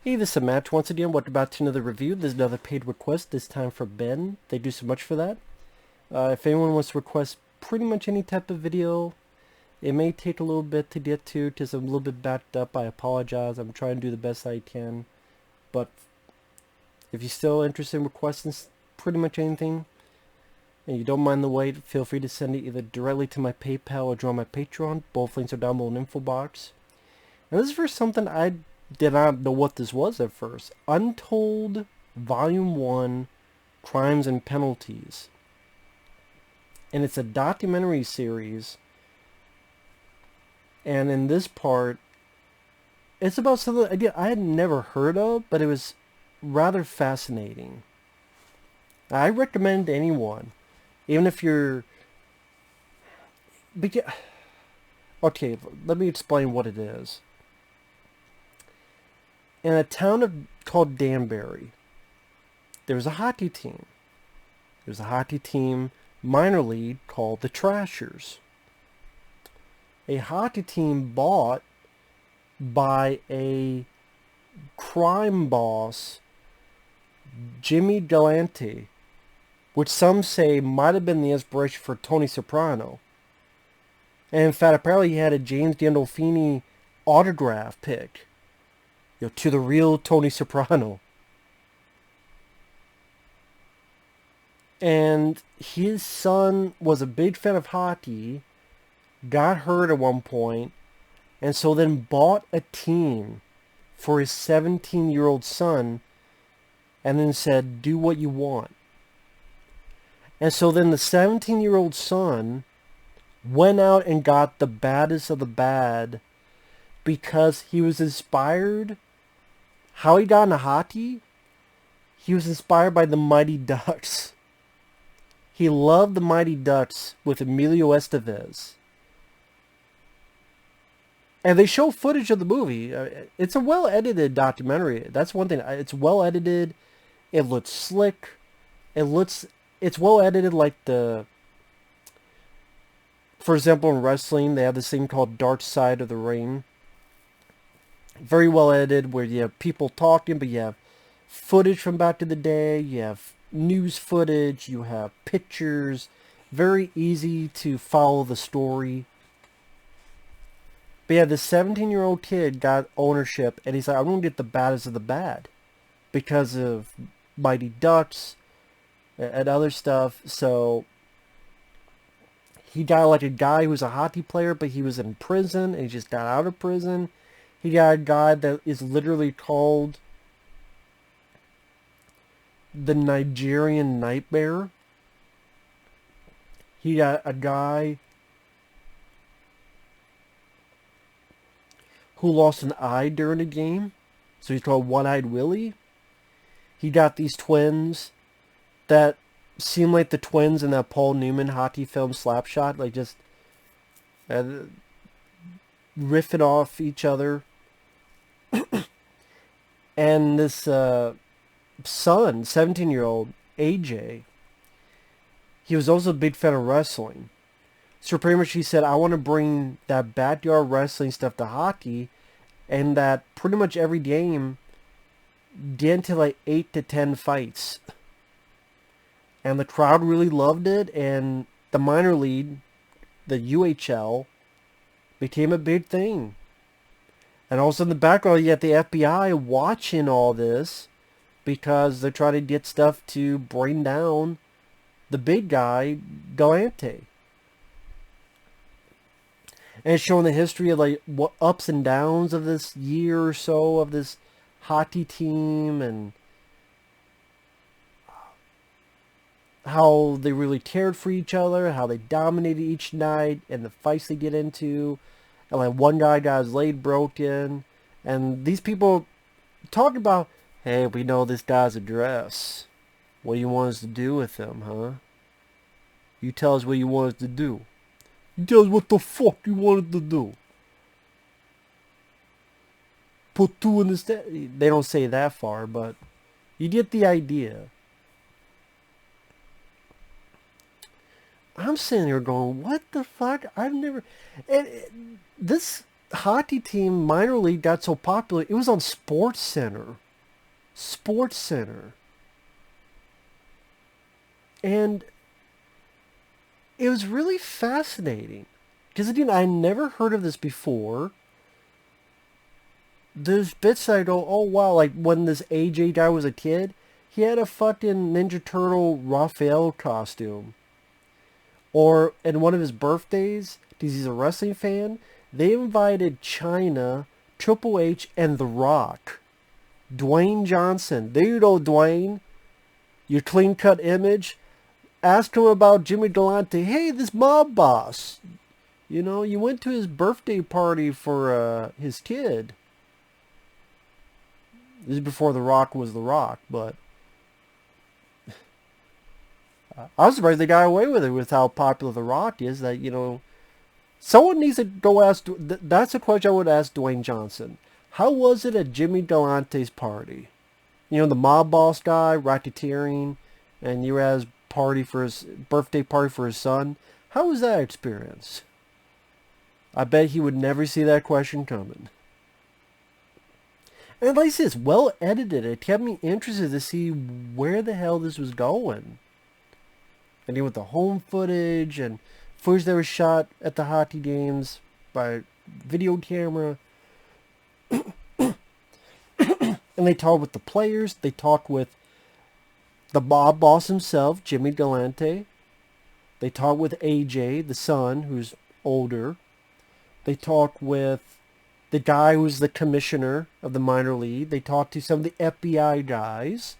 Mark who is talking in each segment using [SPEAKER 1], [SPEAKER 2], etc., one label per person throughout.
[SPEAKER 1] Hey, this is Matt once again. Welcome back to another review. There's another paid request, this time for Ben. Thank you so much for that. If anyone wants to request pretty much any type of video, it may take a little bit to get to because I'm a little bit backed up. I apologize. I'm trying to do the best I can. But if you're still interested in requesting pretty much anything, and you don't mind the wait, feel free to send it either directly to my PayPal or join my Patreon. Both links are down below in the info box. And this is for something I did not know what this was at first. Untold Volume 1, Crimes and Penalties. And it's a documentary series. And in this part, it's about something I had never heard of, but it was rather fascinating. I recommend to anyone, even if you're... Okay, let me explain what it is. In a town called Danbury, there was a hockey team. There was a hockey team, minor league, called the Trashers. A hockey team bought by a crime boss, Jimmy Galante, which some say might have been the inspiration for Tony Soprano. And in fact, apparently he had a James Gandolfini autograph pick. To the real Tony Soprano. And his son was a big fan of hockey, got hurt at one point, and so then bought a team for his 17-year-old son, and then said, do what you want. And so then the 17-year-old son went out and got the baddest of the bad because he was inspired. How he got into hockey? He was inspired by the Mighty Ducks. He loved the Mighty Ducks with Emilio Estevez. And they show footage of the movie. It's a well-edited documentary. That's one thing. It's well-edited. It looks slick. It's well-edited like for example, in wrestling, they have this thing called Dark Side of the Ring. Very well edited, where you have people talking, but you have footage from back in the day, you have news footage, you have pictures. Very easy to follow the story. But yeah, this 17-year-old kid got ownership, and he's like, I'm going to get the baddest of the bad because of Mighty Ducks and other stuff. So he got like a guy who was a hockey player, but he was in prison, and he just got out of prison. He got a guy that is literally called the Nigerian Nightmare. He got a guy who lost an eye during a game, so he's called One-Eyed Willie. He got these twins that seem like the twins in that Paul Newman hockey film Slapshot, like just riffing off each other. And this son, 17-year-old AJ, he was also a big fan of wrestling. So pretty much he said, I want to bring that backyard wrestling stuff to hockey, and that pretty much every game get into like 8 to 10 fights. And the crowd really loved it, and the minor league, the UHL, became a big thing. And also in the background, you have the FBI watching all this because they're trying to get stuff to bring down the big guy, Galante. And it's showing the history of like what ups and downs of this year or so of this hockey team, and how they really cared for each other, how they dominated each night, and the fights they get into. And like one guy got his leg broken, and these people talk about, hey, we know this guy's address. What do you want us to do with him, huh? You tell us what you want us to do. You tell us what the fuck you wanted to do. Put two in the They don't say that far, but you get the idea. I'm sitting there going, what the fuck? I've never... And this hockey team, minor league, got so popular, it was on Sports Center. Sports Center. And it was really fascinating. Because again, I never heard of this before. There's bits that I go, oh wow, like when this AJ guy was a kid, he had a fucking Ninja Turtle Raphael costume. Or in one of his birthdays, because he's a wrestling fan, they invited China, Triple H, and The Rock. Dwayne Johnson. There you go, Dwayne. Your clean-cut image. Ask him about Jimmy Galante. Hey, this mob boss. You know, you went to his birthday party for his kid. This is before The Rock was The Rock, but I was surprised they got away with it with how popular The Rock is. That, you know, someone needs to go ask. That's a question I would ask Dwayne Johnson. How was it at Jimmy Galante's party? You know, the mob boss guy, racketeering, and you were at his party for his birthday party for his son. How was that experience? I bet he would never see that question coming. And like I said, it's well edited. It kept me interested to see where the hell this was going. And then with the home footage and footage that was shot at the hockey games by video camera. And they talked with the players. They talked with the mob boss himself, Jimmy Galante. They talked with AJ, the son, who's older. They talked with the guy who's the commissioner of the minor league. They talked to some of the FBI guys.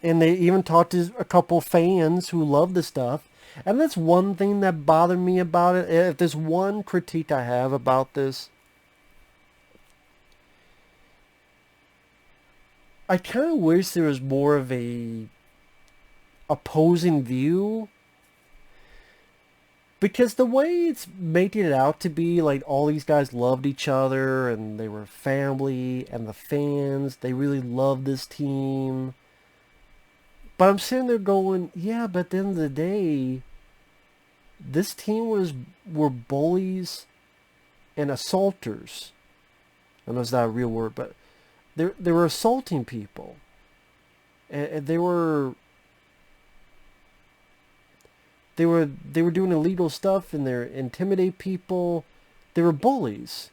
[SPEAKER 1] And they even talked to a couple fans who love the stuff. And that's one thing that bothered me about it. If there's one critique I have about this, I kind of wish there was more of a opposing view. Because the way it's making it out to be, like all these guys loved each other and they were family, and the fans, they really loved this team. But I'm sitting there going, yeah, but at the end of the day, this team were bullies and assaulters. I know it's not a real word, but they were assaulting people. And they were doing illegal stuff, and they intimidate people. They were bullies.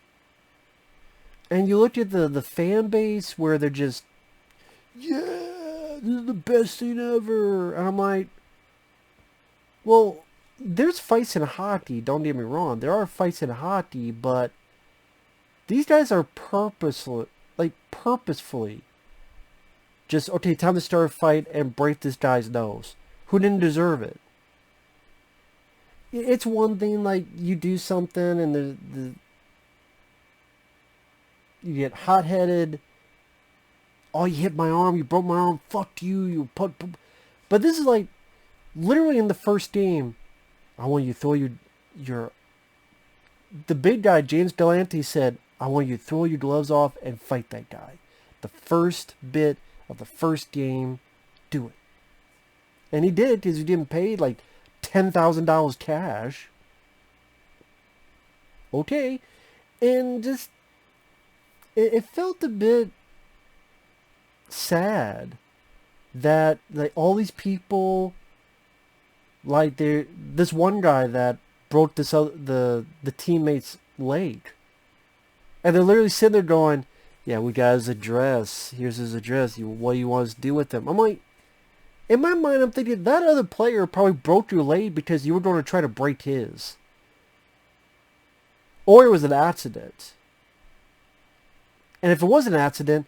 [SPEAKER 1] And you look at the fan base where they're just, yeah, this is the best thing ever. And I'm like, well, there's fights in hockey, don't get me wrong. There are fights in hockey, but these guys are purposefully just, okay, time to start a fight and break this guy's nose. Who didn't deserve it? It's one thing, like, you do something and you get hot-headed. Oh, you hit my arm, you broke my arm, fuck you, But this is like, literally in the first game, I want you to throw your... The big guy, James Galante, said, I want you to throw your gloves off and fight that guy. The first bit of the first game, do it. And he did, because he didn't pay, like, $10,000 cash. Okay. And just, it felt a bit sad that, like, all these people, like, this one guy that broke the teammate's leg, and they're literally sitting there going, yeah, we got his address, here's his address, what do you want us to do with him? I'm like, in my mind, I'm thinking that other player probably broke your leg because you were going to try to break his. Or it was an accident. And if it was an accident,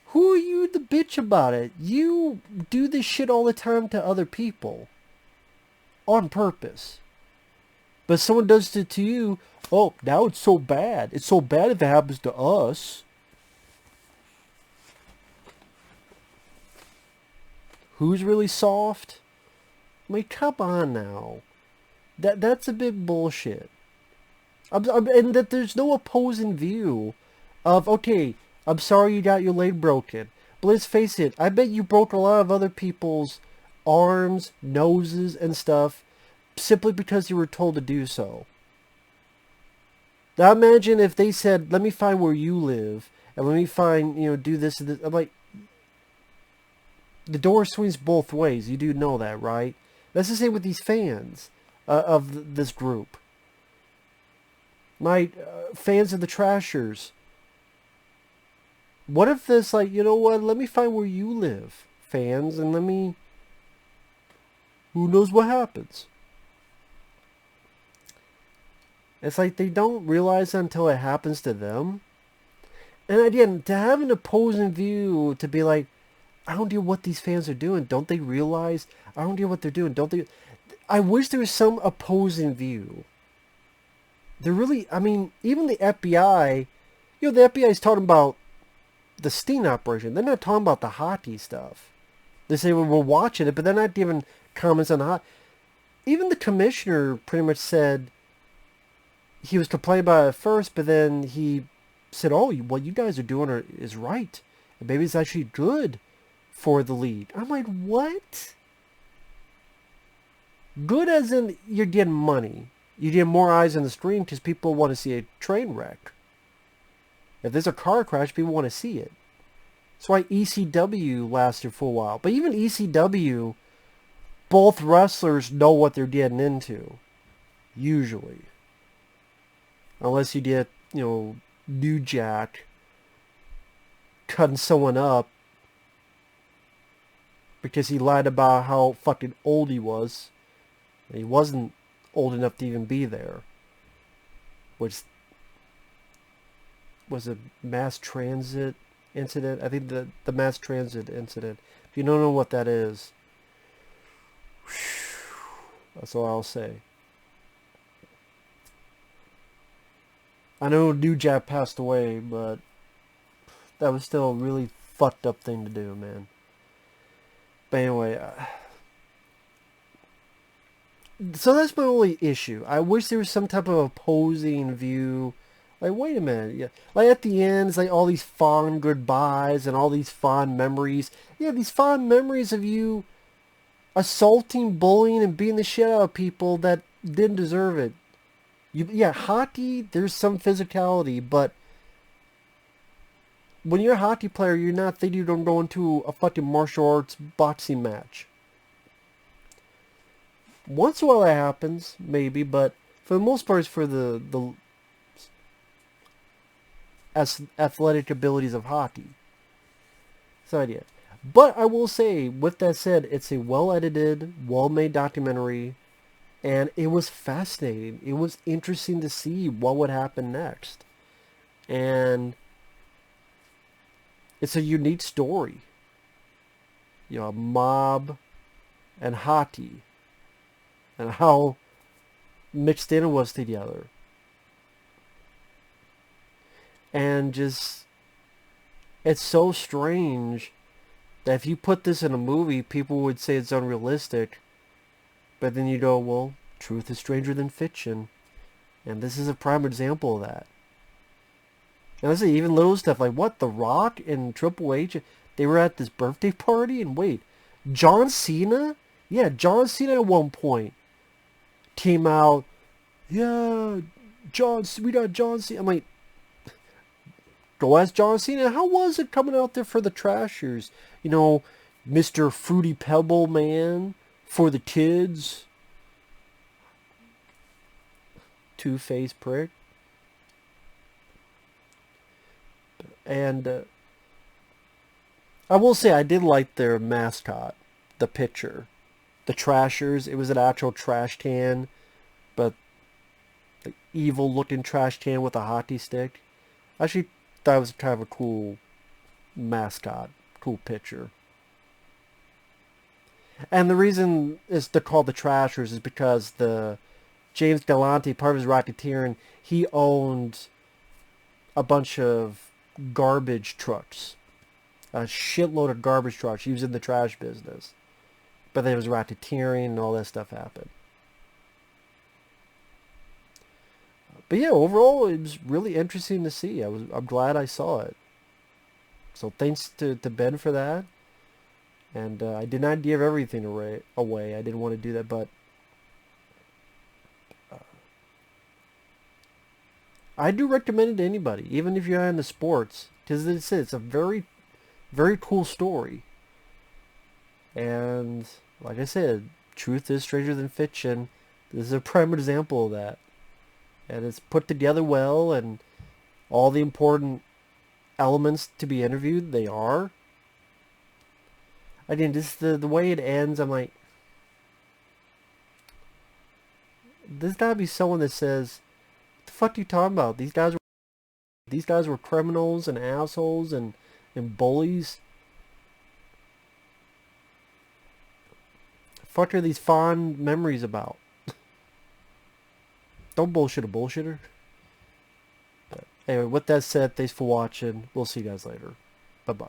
[SPEAKER 1] who are you to bitch about it? You do this shit all the time to other people. On purpose. But someone does it to you, oh, now it's so bad. It's so bad if it happens to us. Who's really soft? I mean, come on now. That's a bit bullshit. And that there's no opposing view of, okay, I'm sorry you got your leg broken. But let's face it, I bet you broke a lot of other people's arms, noses, and stuff simply because you were told to do so. Now imagine if they said, let me find where you live, and let me find, do this and this. I'm like, the door swings both ways. You do know that, right? That's the same with these fans of this group. My fans of the Trashers. What if this, like, you know what? Let me find where you live, fans, and let me... Who knows what happens? It's like they don't realize until it happens to them. And again, to have an opposing view, to be like, I don't know what these fans are doing. Don't they realize? I don't know what they're doing. Don't they? I wish there was some opposing view. They're really, I mean, even the FBI, the FBI is talking about the Sting operation. They're not talking about the hockey stuff. They say, well, we're watching it, but they're not giving comments on the hockey. Even the commissioner pretty much said he was complaining about it at first, but then he said, oh, what you guys are doing is right. And maybe it's actually good for the league. I'm like, what? Good as in you're getting money. You get more eyes on the screen because people want to see a train wreck. If there's a car crash, people want to see it. That's why ECW lasted for a while. But even ECW, both wrestlers know what they're getting into. Usually. Unless you get, New Jack cutting someone up because he lied about how fucking old he was. He wasn't old enough to even be there. Which was a mass transit incident. I think the mass transit incident. If you don't know what that is, that's all I'll say. I know New Jack passed away, but that was still a really fucked up thing to do, man. But anyway, so that's my only issue. I wish there was some type of opposing view. Like, wait a minute. Yeah. Like, at the end, it's like all these fond goodbyes and all these fond memories. Yeah, these fond memories of you assaulting, bullying, and beating the shit out of people that didn't deserve it. Hockey, there's some physicality, but when you're a hockey player, you're not thinking you're going to go into a fucking martial arts boxing match. Once in a while that happens, maybe, but for the most part, it's for the athletic abilities of hockey. That's the idea. But I will say, with that said, it's a well-edited, well-made documentary, and it was fascinating. It was interesting to see what would happen next. And it's a unique story. A mob and hockey. And how mixed in it was together. And just, it's so strange that if you put this in a movie, people would say it's unrealistic. But then you go, well, truth is stranger than fiction. And this is a prime example of that. And I say even little stuff like, what, The Rock and Triple H, they were at this birthday party? And wait, John Cena? Yeah, John Cena at one point came out, yeah, we got John Cena. I'm like, go ask John Cena, how was it coming out there for the Trashers? Mr. Fruity Pebble Man for the kids. Two-faced prick. And I will say I did like their mascot, the pitcher. The Trashers, it was an actual trash can, but the evil-looking trash can with a hockey stick. I actually thought it was kind of a cool mascot, cool pitcher. And the reason they're called the Trashers is because the James Galante, part of his racketeering, he owned a bunch of garbage trucks. A shitload of garbage trucks. He was in the trash business. But there was racketeering and all that stuff happened. But yeah, overall, it was really interesting to see. I'm glad I saw it. So thanks to Ben for that. And I did not give everything away. I didn't want to do that, but I do recommend it to anybody, even if you're into sports, because it's a very, very cool story. And like I said, truth is stranger than fiction. This is a prime example of that. And it's put together well, and all the important elements to be interviewed, they are. Again, just the way it ends, I'm like, there's gotta be someone that says, "What the fuck are you talking about? These guys were criminals and assholes and bullies. Fuck are these fond memories about? Don't bullshit a bullshitter." But anyway, with that said, thanks for watching. We'll see you guys later. Bye bye.